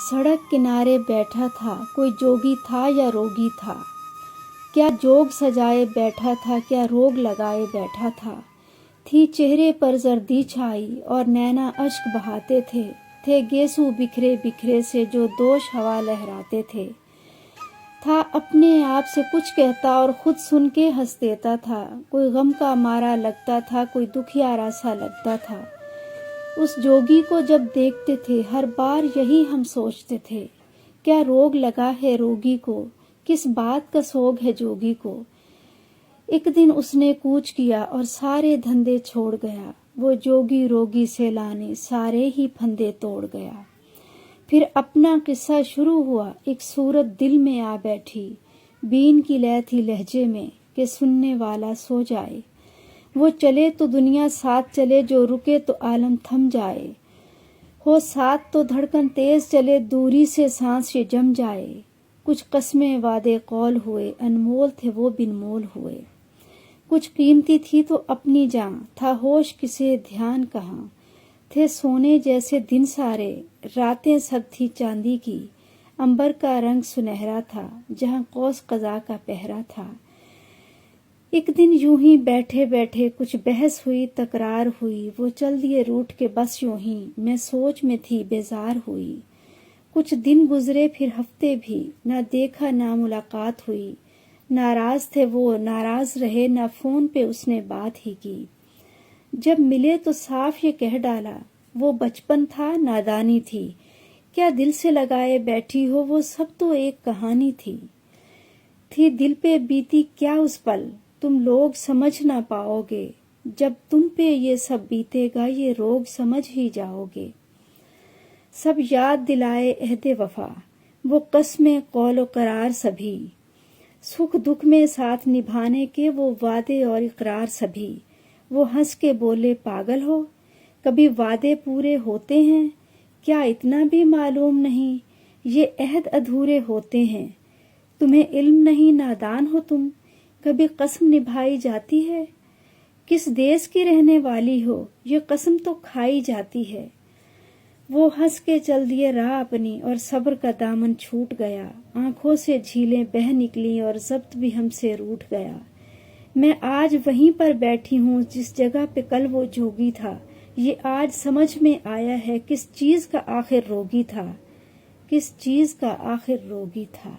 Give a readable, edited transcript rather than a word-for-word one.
सड़क किनारे बैठा था, कोई जोगी था या रोगी था। क्या जोग सजाए बैठा था, क्या रोग लगाए बैठा था। थी चेहरे पर जर्दी छाई और नैना अश्क बहाते थे गेसू बिखरे बिखरे से जो दोष हवा लहराते थे। था अपने आप से कुछ कहता और खुद सुन के हंस देता था। कोई गम का मारा लगता था, कोई दुखियारा सा लगता था। उस जोगी को जब देखते थे हर बार यही हम सोचते थे, क्या रोग लगा है रोगी को, किस बात का सोग है जोगी को। एक दिन उसने कूच किया और सारे धंधे छोड़ गया। वो जोगी रोगी से लाने सारे ही फंदे तोड़ गया। फिर अपना किस्सा शुरू हुआ, एक सूरत दिल में आ बैठी। बीन की लय थी लहजे में कि सुनने वाला सो जाए। वो चले तो दुनिया साथ चले, जो रुके तो आलम थम जाए। हो साथ तो धड़कन तेज चले, दूरी से सांस ये जम जाए। कुछ कस्में वादे कौल हुए, अनमोल थे वो बिनमोल हुए। कुछ कीमती थी तो अपनी जान, था होश किसे ध्यान कहाँ। थे सोने जैसे दिन सारे, रातें सब थी चांदी की। अंबर का रंग सुनहरा था, जहाँ कौस कज़ा का पहरा था। एक दिन यूं ही बैठे बैठे कुछ बहस हुई, तकरार हुई। वो चल दिए रूठ के बस यूं ही, मैं सोच में थी बेजार हुई। कुछ दिन गुजरे फिर हफ्ते भी, ना देखा ना मुलाकात हुई। नाराज थे वो नाराज रहे, ना फोन पे उसने बात ही की। जब मिले तो साफ ये कह डाला, वो बचपन था नादानी थी। क्या दिल से लगाए बैठी हो, वो सब तो एक कहानी थी दिल पे बीती क्या उस पल, तुम लोग समझ ना पाओगे। जब तुम पे ये सब बीतेगा, ये रोग समझ ही जाओगे। सब याद दिलाए अहदे वफा, वो कस्में कौलो करार सभी। सुख दुख में साथ निभाने के वो वादे और इकरार सभी। वो हंस के बोले पागल हो, कभी वादे पूरे होते हैं। क्या इतना भी मालूम नहीं, ये अहद अधूरे होते हैं। तुम्हें इल्म नहीं, नादान हो तुम, कभी कसम निभाई जाती है। किस देश की रहने वाली हो, ये कसम तो खाई जाती है। वो हंस के चल दिए राह अपनी और सब्र का दामन छूट गया। आंखों से झीलें बह निकली और ज़ब्त भी हमसे रूठ गया। मैं आज वहीं पर बैठी हूँ जिस जगह पे कल वो जोगी था। ये आज समझ में आया है किस चीज़ का आखिर रोगी था, किस चीज़ का आखिर रोगी था।